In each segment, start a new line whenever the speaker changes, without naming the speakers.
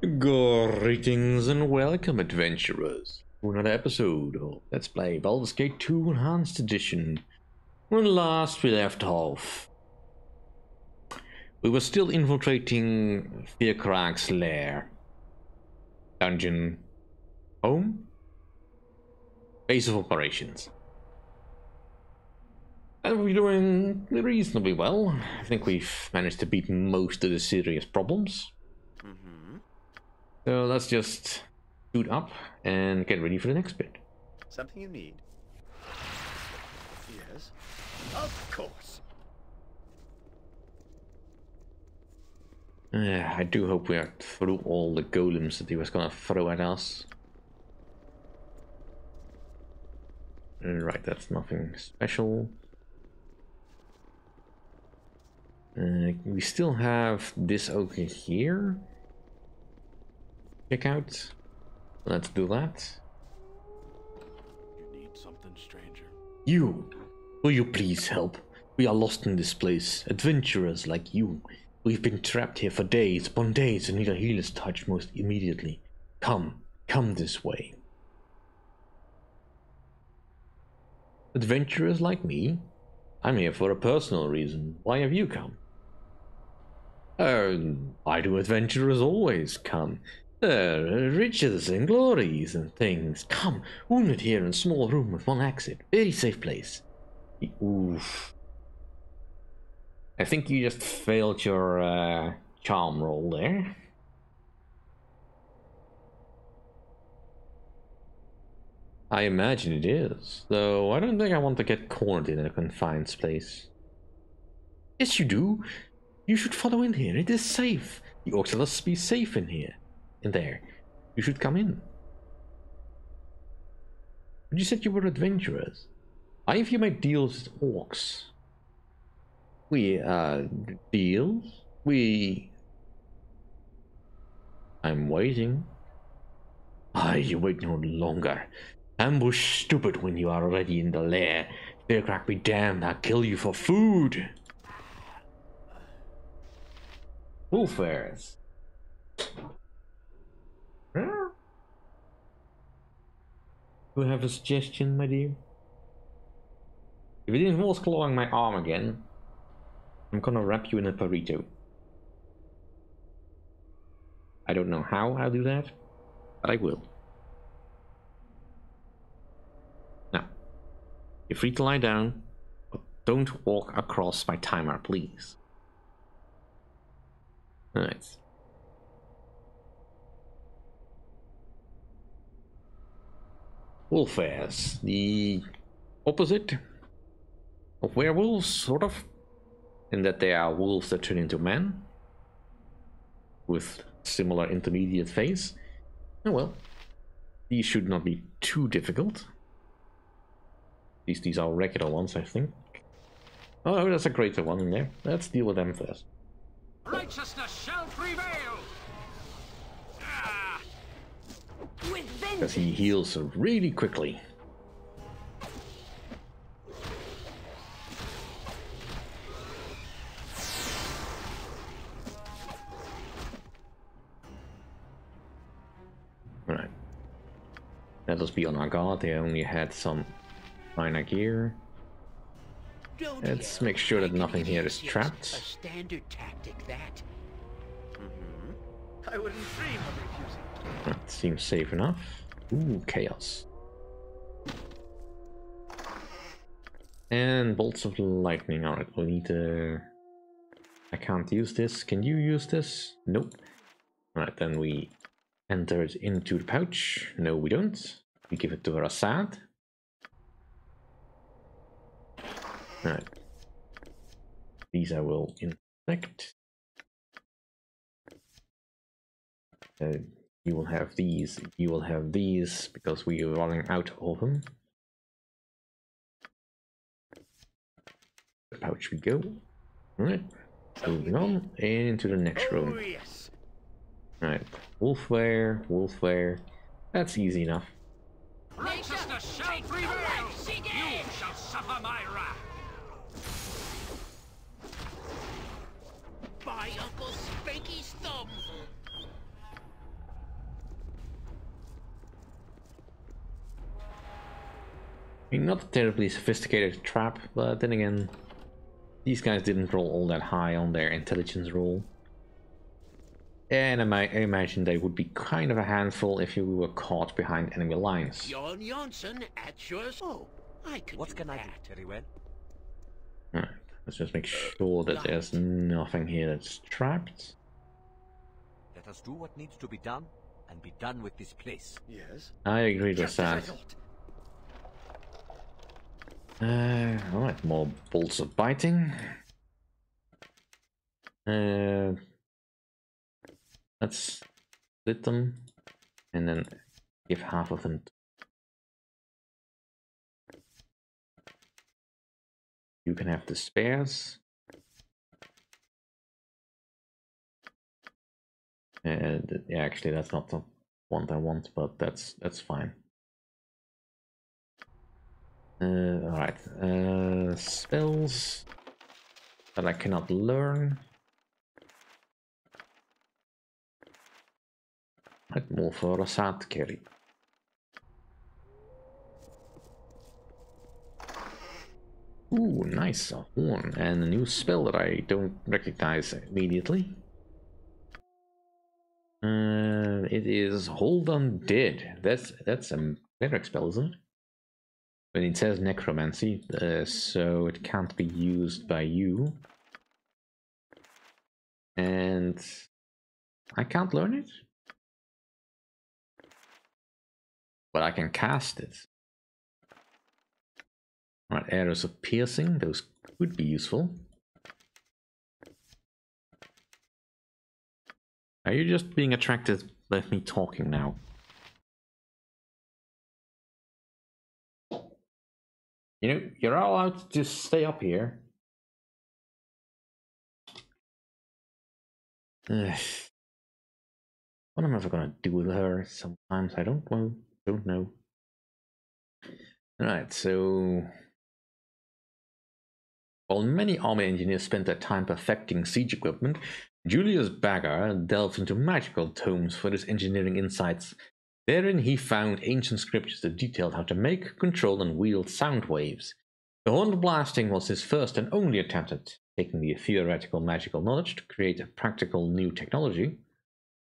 Greetings and welcome, adventurers, to another episode of Let's Play Baldur's Gate 2 Enhanced Edition. When last we left off, we were still infiltrating Firkraag's lair. Dungeon. Home? Base of operations. And we're doing reasonably well. I think we've managed to beat most of the serious problems. So let's just suit up and get ready for the next bit.
Something you need? Yes, of course.
I do hope we are through all the golems that he was gonna throw at us. Right, that's nothing special. We still have this over here. Check out. Let's do that.
You need something, stranger.
Will you please help? We are lost in this place. Adventurers like you. We've been trapped here for days upon days and need a healer's touch most immediately. Come this way. Adventurers like me? I'm here for a personal reason. Why have you come? Why do adventurers always come? Riches and glories and things. Come, wounded here in a small room with one exit. Very safe place. Oof. I think you just failed your charm roll there. I imagine it is, though I don't think I want to get cornered in a confined space. Yes, you do. You should follow in here. It is safe. The orcs let us be safe in here. In there. You should come in. But you said you were adventurers. Why have you made deals with orcs? Deals? I'm waiting. You wait no longer. Ambush stupid when you are already in the lair. Firkraag be damned, I'll kill you for food. Wolfwares. Do you have a suggestion, my dear? If it involves clawing my arm again, I'm gonna wrap you in a burrito. I don't know how I'll do that, but I will. Now, you're free to lie down, but don't walk across my timer, please. Alright. Wolfwares, the opposite of werewolves, sort of, in that they are wolves that turn into men with similar intermediate phase. Oh well, these should not be too difficult. At least these are regular ones, I think. Oh, there's a greater one in there. Let's deal with them first.
Righteousness shall prevail.
Because he heals really quickly. Alright. Let us be on our guard. They only had some minor gear. Let's make sure that nothing here is trapped.
A standard tactic, that.
I wouldn't dream of refusing.
That seems safe enough. Ooh, chaos. And bolts of lightning. Alright, we'll need to... I can't use this. Can you use this? Nope. Alright, then we enter it into the pouch. No, we don't. We give it to Rasad. Alright. These I will inspect. You will have these, you will have these, because we are running out of them. The pouch we go. Alright. Moving on into the next room.
Oh, yes.
Alright. Wolfware. That's easy enough.
Righteousness shall prevail. You shall suffer my wrath. By Uncle Spanky's thumb.
I mean, not a terribly sophisticated trap, but then again, these guys didn't roll all that high on their intelligence roll. And I imagine they would be kind of a handful if you were caught behind enemy lines.
Jon Jonsson at your... Oh, I could
What
do
can I
that.
do, very well?
Alright, let's just make sure that there's nothing here that's trapped.
Let us do what needs to be done, and be done with this place.
Yes.
I agree with
Just as I
that.
thought.
Alright, more bolts of biting. Let's split them and then give half of them. You can have the spares. And yeah, actually, that's not the one I want, but that's fine. Alright, spells that I cannot learn. Right, more for Rasad to carry. Ooh, nice, a horn, and a new spell that I don't recognize immediately. It is Hold Undead. That's a cleric spell, isn't it? But it says necromancy, so it can't be used by you. And I can't learn it? But I can cast it. Alright, arrows of piercing, those could be useful. Are you just being attracted by me talking now? You know, you're all allowed to just stay up here. Ugh. What am I ever gonna do with her? Sometimes I don't know. Alright, so while many army engineers spent their time perfecting siege equipment, Julius Bagger delved into magical tomes for his engineering insights. Therein he found ancient scriptures that detailed how to make, control, and wield sound waves. The horn blasting was his first and only attempt at taking the theoretical magical knowledge to create a practical new technology.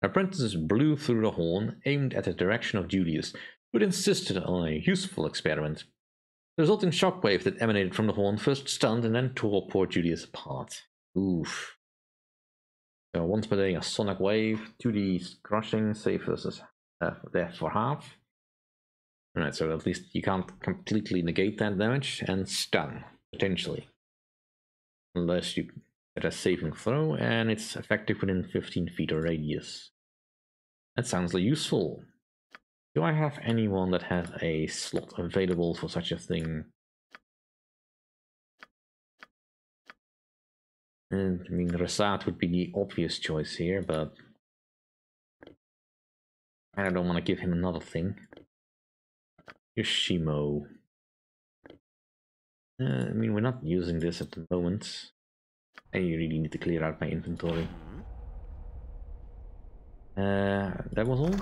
Apprentices blew through the horn, aimed at the direction of Julius, who had insisted on a useful experiment. The resulting shockwave that emanated from the horn first stunned and then tore poor Julius apart. Oof. So once per day a sonic wave, 2D crushing, save versus death for half. Alright, so at least you can't completely negate that damage, and stun, potentially. Unless you get a saving throw, and it's effective within 15 feet of radius. That sounds useful. Do I have anyone that has a slot available for such a thing? And, I mean, Rasad would be the obvious choice here, but I don't want to give him another thing. Yoshimo. I mean, we're not using this at the moment. I really need to clear out my inventory. That was all.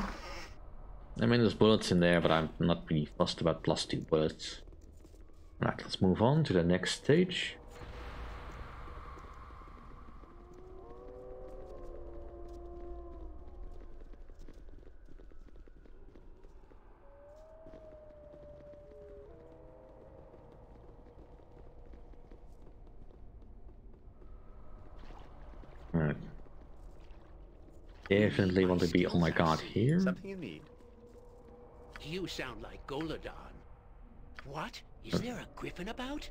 I mean, there's bullets in there, but I'm not really fussed about +2 bullets. Right, let's move on to the next stage. Right. Definitely want to be on my guard here.
Something you need.
You sound like Goladon. What? Is there a griffin about?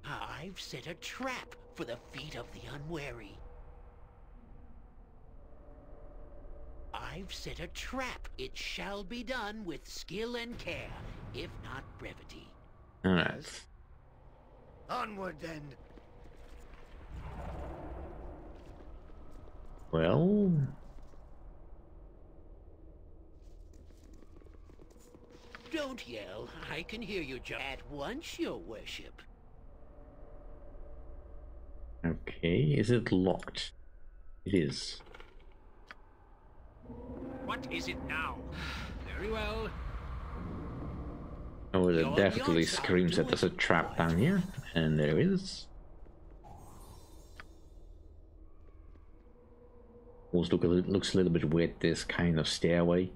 I've set a trap for the feet of the unwary. I've set a trap. It shall be done with skill and care, if not brevity.
Alright.
Onward then.
Well...
Don't yell. I can hear you just at once, your worship.
Okay, is it locked? It is.
What is it now? Very well.
Oh, it
You're
definitely
the
screams that there's a trap down here, and there is. Almost looks a little bit weird, this kind of stairway.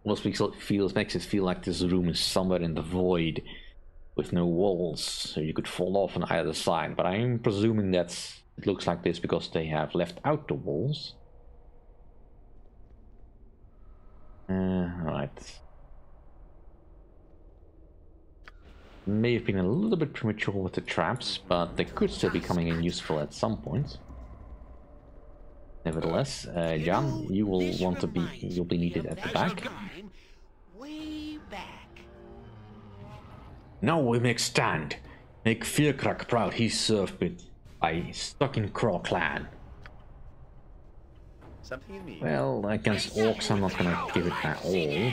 Almost makes it feel like this room is somewhere in the void with no walls, so you could fall off on either side. But I'm presuming that it looks like this because they have left out the walls. Alright. May have been a little bit premature with the traps, but they could still be coming in useful at some point. Nevertheless, Jan, you'll be needed at the back.
Way back.
Now we make stand. Make Firkraag proud he's served by stuck in Craw clan.
Something you need.
Well, against orcs I'm not gonna give it at all.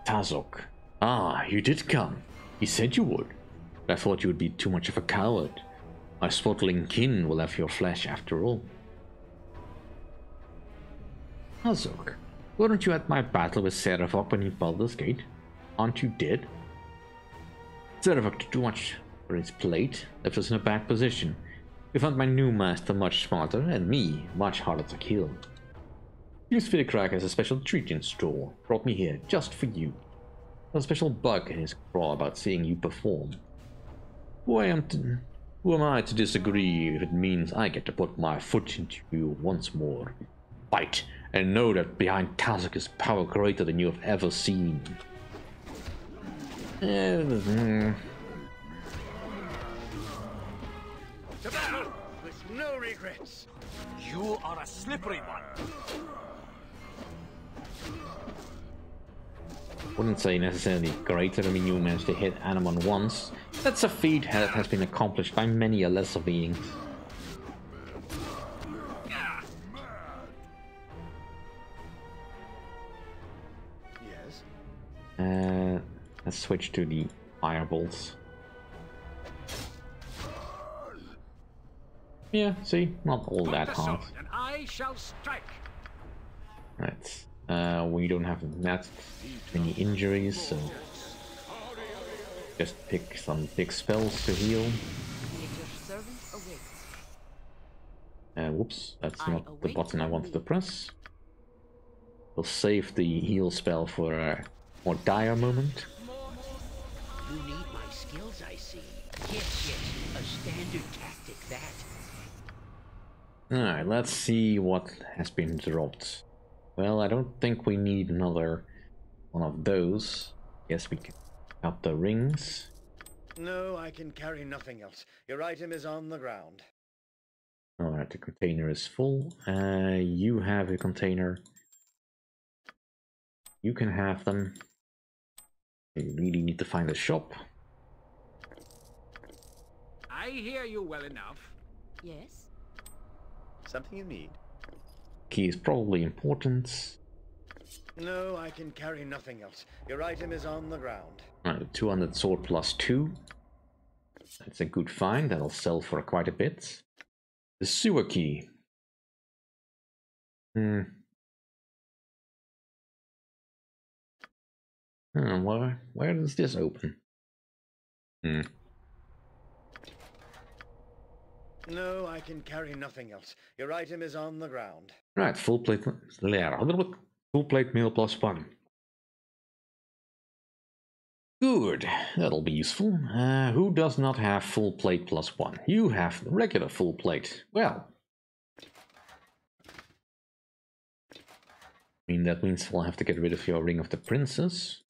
Tazok. Ah, you did come. He said you would. But I thought you would be too much of a coward. My swaddling kin will have your flesh after all. Tazok, weren't you at my battle with Sarevok beneath Baldur's Gate? Aren't you dead? Sarevok did too much for his plate, left us in a bad position. We found my new master much smarter, and me much harder to kill. Use Firkraag as a special treat in store. Brought me here just for you. There's a special bug in his craw about seeing you perform. Who am I to disagree if it means I get to put my foot into you once more? Fight, and know that behind Tazok is power greater than you have ever seen.
To battle with no regrets.
You are a slippery one.
Wouldn't say necessarily greater. I mean, you managed to hit Anamon once. That's a feat that has been accomplished by many a lesser beings.
Yes.
Let's switch to the fireballs. Yeah, see, not all that hard.
And I shall strike.
Right. We don't have that many injuries, so just pick some big spells to heal. Whoops, that's not the button I wanted to press. We'll save the heal spell for a more dire moment.
You need my skills, I see. Yes, a standard tactic, that.
Alright, let's see what has been dropped. Well, I don't think we need another one of those. Guess we can up the rings.
No, I can carry nothing else. Your item is on the ground.
Alright, the container is full. You have a container. You can have them. You really need to find a shop.
I hear you well enough.
Yes?
Something you need.
Key is probably important.
No, I can carry nothing else. Your item is on the ground.
200 sword plus 2. That's a good find. That'll sell for quite a bit. The sewer key. Where does this open?
No, I can carry nothing else. Your item is on the ground.
Right, full plate meal plus 1. Good, that'll be useful. Who does not have full plate plus 1? You have regular full plate. Well, I mean, that means we'll have to get rid of your Ring of the Princess.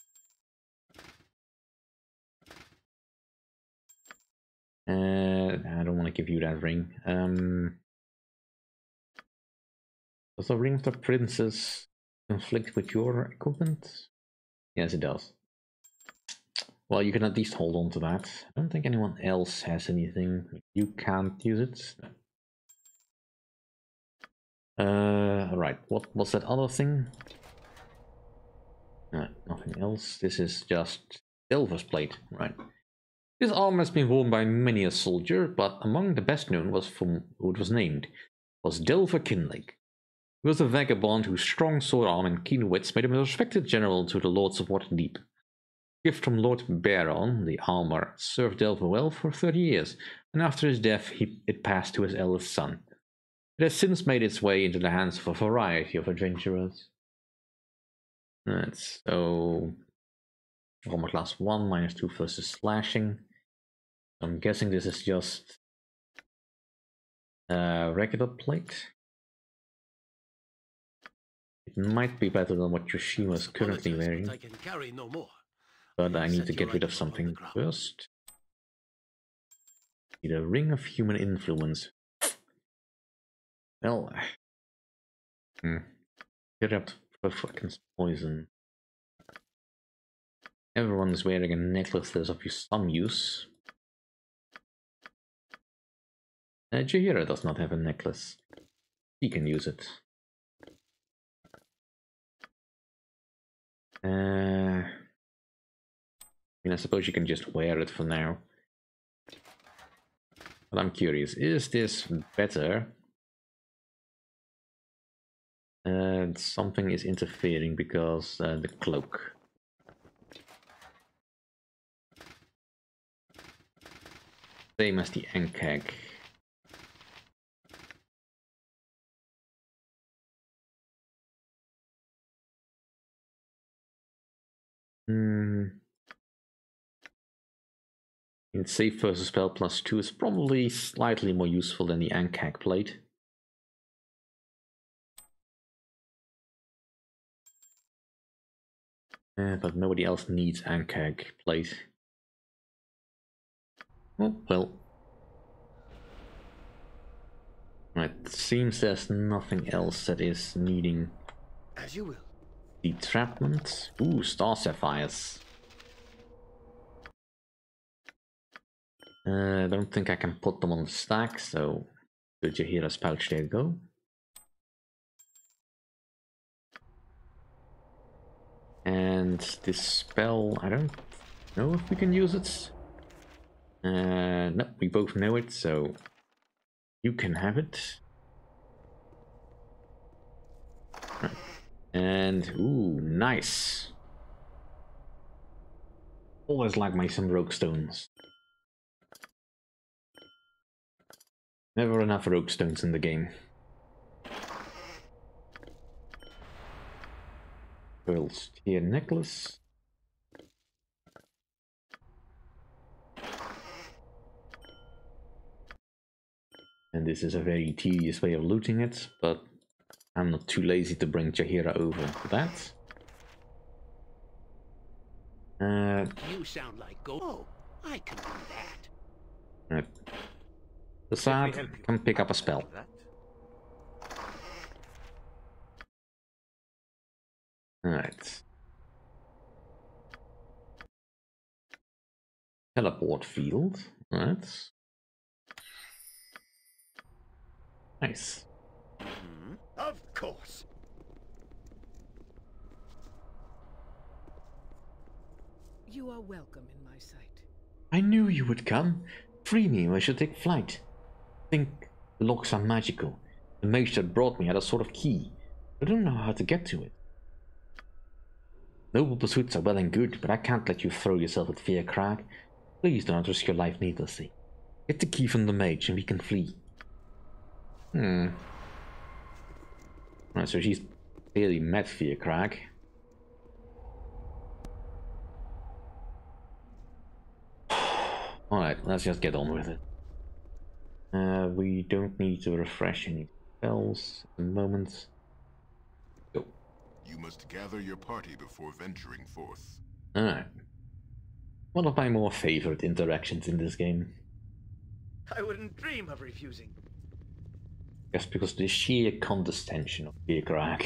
I don't want to give you that ring. Does the Ring of the Princess conflict with your equipment? Yes, it does. Well, you can at least hold on to that. I don't think anyone else has anything. You can't use it. Alright, what was that other thing? Nothing else. This is just Delver's plate, right. This arm has been worn by many a soldier, but among the best known was from who it was named, was Delver Kinlake. He was a vagabond whose strong sword arm and keen wits made him a respected general to the lords of Waterdeep. Gift from Lord Baron, the armor, served Delver well for 30 years, and after his death it passed to his eldest son. It has since made its way into the hands of a variety of adventurers. So armor class 1, -2 versus slashing. I'm guessing this is just regular plate. It might be better than what Yoshima is currently wearing.
I can carry no more.
But I need to get rid of something first. Need a ring of human influence. Well, get up against poison. Everyone's wearing a necklace that's of some use. Jaheira does not have a necklace. She can use it. I suppose you can just wear it for now. But I'm curious, is this better? Something is interfering because the cloak. Same as the Ankag. In save versus spell +2 is probably slightly more useful than the Ankag plate. But nobody else needs Ankag plate. Oh, well. Right, seems there's nothing else that is needing
As you will.
Detrapment. Ooh, Star Sapphires. I don't think I can put them on the stack, so the Jaheira's pouch, there you go. And this spell, I don't know if we can use it. No, we both know it, so you can have it. Right. And, ooh, nice. Always like some rogue stones. Never enough rogue stones in the game. Pearls tier necklace. And this is a very tedious way of looting it, but I'm not too lazy to bring Jaheira over for that.
You sound like go. Oh, I can do that.
Right. Assad, come pick up a spell. Alright. Teleport field. Alright. Nice.
Of course.
You are welcome in my sight.
I knew you would come. Free me or I should take flight. Think the locks are magical. The mage that brought me had a sort of key. I don't know how to get to it. Noble pursuits are well and good, but I can't let you throw yourself at Firkraag. Please do not risk your life needlessly. Get the key from the mage and we can flee. Right, so she's clearly met Firkraag. Alright, let's just get on with it. We don't need to refresh any spells at the moment. Go.
You must gather your party before venturing forth.
Alright. One of my more favorite interactions in this game.
I wouldn't dream of refusing.
Just because of the sheer condescension of Firkraag.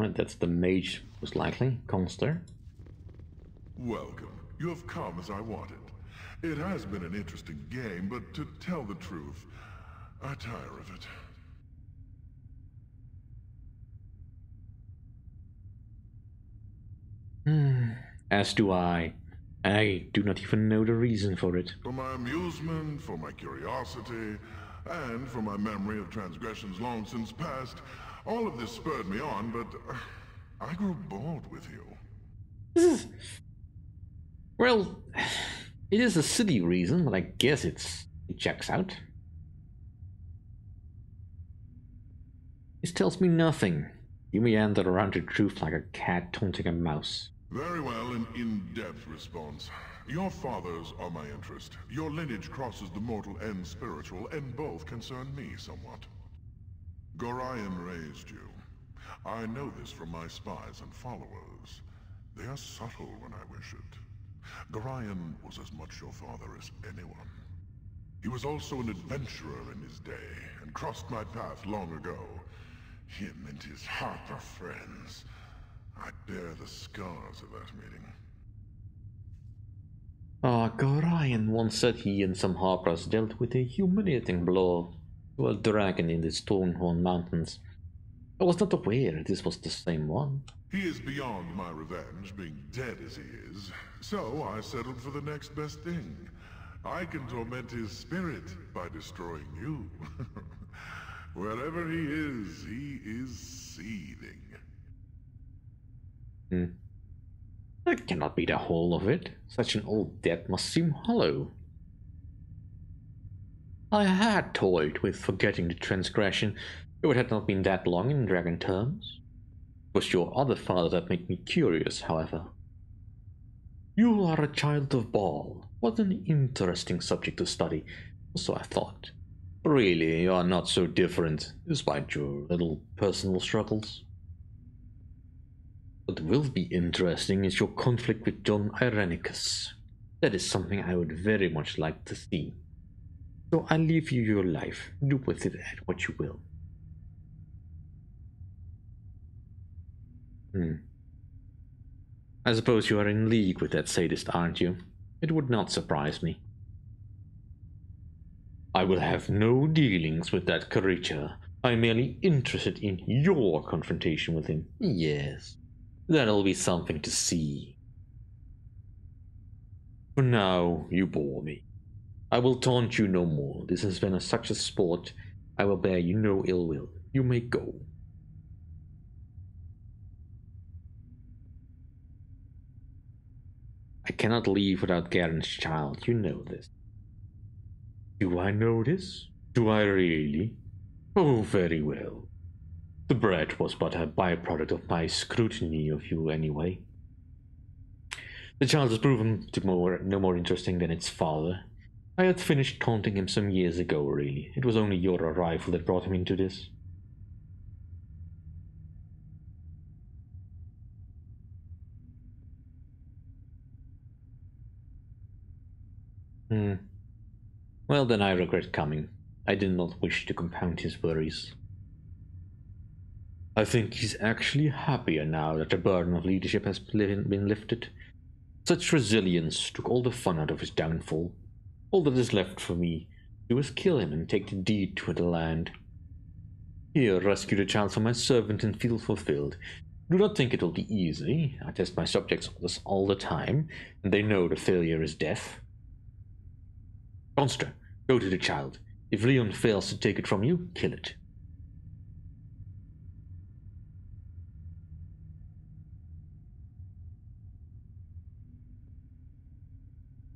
Right, that's the mage, most likely. Conster.
Welcome. You have come as I wanted. It has been an interesting game, but to tell the truth, I tire of it.
As do I. I do not even know the reason for it.
For my amusement, for my curiosity, and for my memory of transgressions long since past, all of this spurred me on, but I grew bored with you.
Well, it is a silly reason, but I guess it checks out. This tells me nothing. You meander around the truth like a cat taunting a mouse.
Very well, an in-depth response. Your fathers are my interest. Your lineage crosses the mortal and spiritual, and both concern me somewhat. Gorion raised you. I know this from my spies and followers. They are subtle when I wish it. Gorion was as much your father as anyone. He was also an adventurer in his day, and crossed my path long ago. Him and his Harper friends. I bear the scars of that meeting.
Gorion once said he and some Harpers dealt with a humiliating blow to a dragon in the Stonehorn Mountains. I was not aware this was the same one.
He is beyond my revenge, being dead as he is, so I settled for the next best thing. I can torment his spirit by destroying you. Wherever he is seething.
That cannot be the whole of it. Such an old debt must seem hollow. I had toyed with forgetting the transgression, though it had not been that long in dragon terms. It was your other father that made me curious, however. You are a child of Bhaal. What an interesting subject to study, so I thought. Really, you are not so different, despite your little personal struggles. What will be interesting is your conflict with John Irenicus. That is something I would very much like to see. So I leave you your life. Do with it what you will. I suppose you are in league with that sadist, aren't you? It would not surprise me. I will have no dealings with that creature. I am merely interested in your confrontation with him. Yes, that'll be something to see. For now, you bore me. I will taunt you no more. This has been such a sport. I will bear you no ill will. You may go. I cannot leave without Garen's child. You know this. Do I know this? Do I really? Oh, very well. The brat was but a byproduct of my scrutiny of you anyway. The child has proven to no more interesting than its father. I had finished taunting him some years ago, really. It was only your arrival that brought him into this. Well, then I regret coming. I did not wish to compound his worries. I think he's actually happier now that the burden of leadership has been lifted. Such resilience took all the fun out of his downfall. All that is left for me to do is kill him and take the deed to the land. Here, rescue the child from my servant and feel fulfilled. Do not think it will be easy. I test my subjects on this all the time, and they know the failure is death. Conster, go to the child. If Leon fails to take it from you, kill it.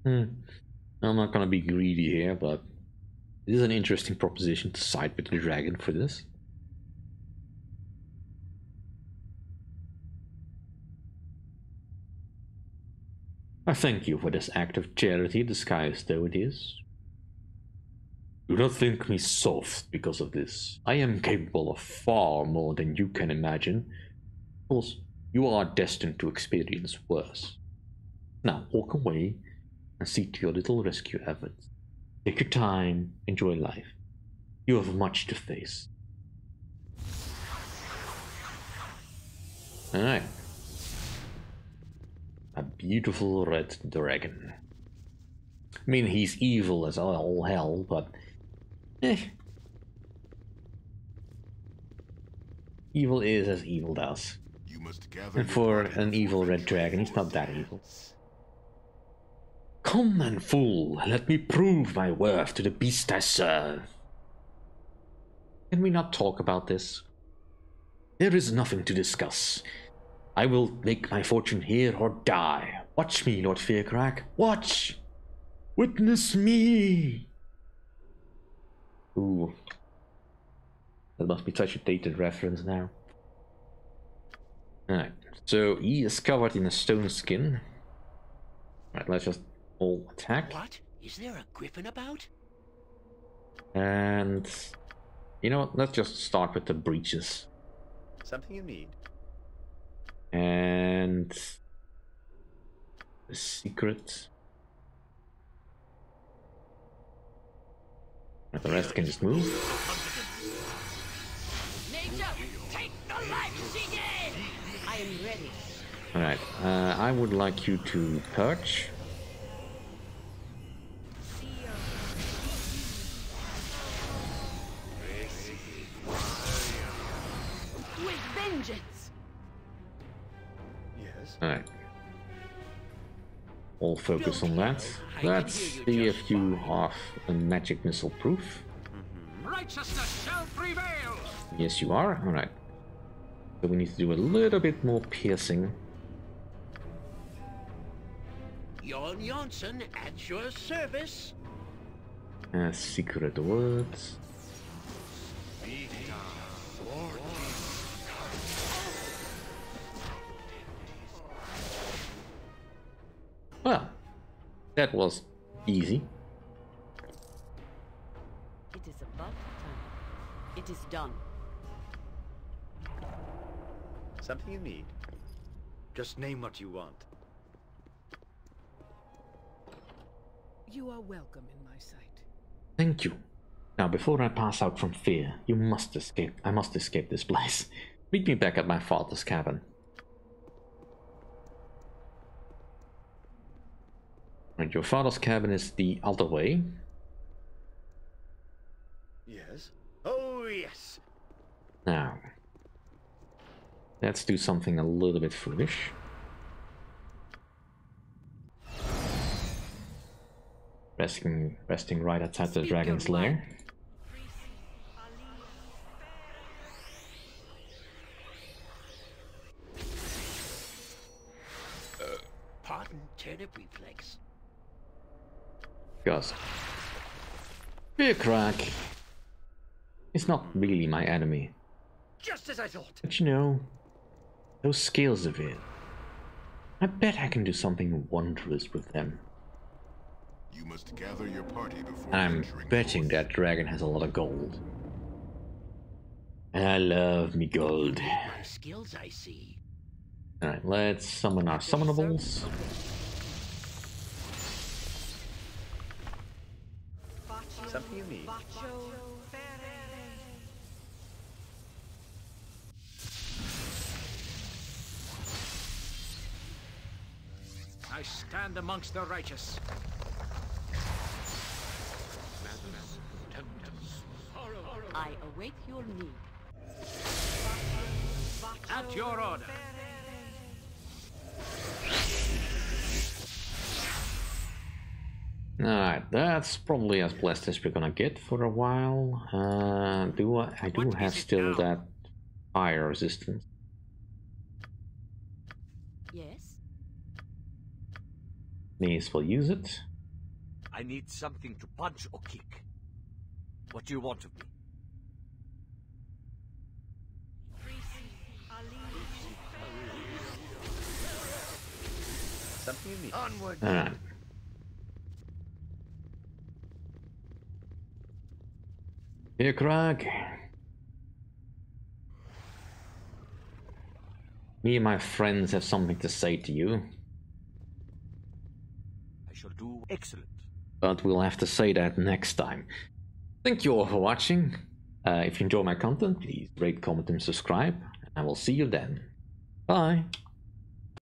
I'm not gonna be greedy here, but it is an interesting proposition to side with the dragon for this. I thank you for this act of charity, disguised though it is. Do not think me soft because of this. I am capable of far more than you can imagine. Of course, you are destined to experience worse. Now walk away and see to your little rescue efforts. Take your time, enjoy life. You have much to face. Alright. A beautiful red dragon. I mean, he's evil as all hell, but... Evil is as evil does.
You must gather
And
your
for
party
an
before
evil red
venturing
dragon, he's
forth
not that
to
evil.
dance.
Come then, fool, let me prove my worth to the beast I serve. Can we not talk about this? There is nothing to discuss. I will make my fortune here or die. Watch me, Lord Firkraag. Watch! Witness me! Ooh. That must be such a dated reference now. Alright, so he is covered in a stone skin. Alright, let's just all attack.
What? Is there a griffin about?
And... you know what, let's just start with the breeches.
Something you need.
And... the secret. And the rest can just move.
Nature, take the life she gave! I am ready.
Alright, I would like you to perch.
With vengeance!
Yes.
Alright. All focus on that. Let's see if you have a magic missile proof.
Righteousness shall prevail!
Yes, you are. Alright. So we need to do a little bit more piercing.
Jon Jonsson at your service.
Secret words. Well, that was easy.
It is about time. It is done.
Something you need. Just name what you want.
You are welcome in my sight.
Thank you. Now, before I pass out from fear, you must escape. I must escape this place. Meet me back at my father's cabin. And your father's cabin is the other way.
Yes. Oh, yes.
Now, let's do something a little bit foolish. Resting right outside the dragon's lair.
Pardon turnip reflex.
Because Firkraag is not really my enemy.
Just as I thought.
But you know, those scales of it, I bet I can do something wondrous with them.
You must gather your party before
I'm
venturing
betting
forth.
that dragon has a lot of gold. And I love me gold.
My skills, I see.
Alright, let's summon our summonables.
Something you need.
I stand amongst the righteous.
I await your need.
At your order.
Alright, that's probably as blessed as we're gonna get for a while. I do
What
have
is it
still
now?
that fire resistance.
Yes?
May as well use it.
I need something to punch or kick. What do you want of me?
Something you need. Onward.
Alright. Firkraag. Me and my friends have something to say to you,
I shall do excellent.
but we'll have to say that next time. Thank you all for watching. If you enjoy my content, please rate, comment, and subscribe, and I will see you then. Bye.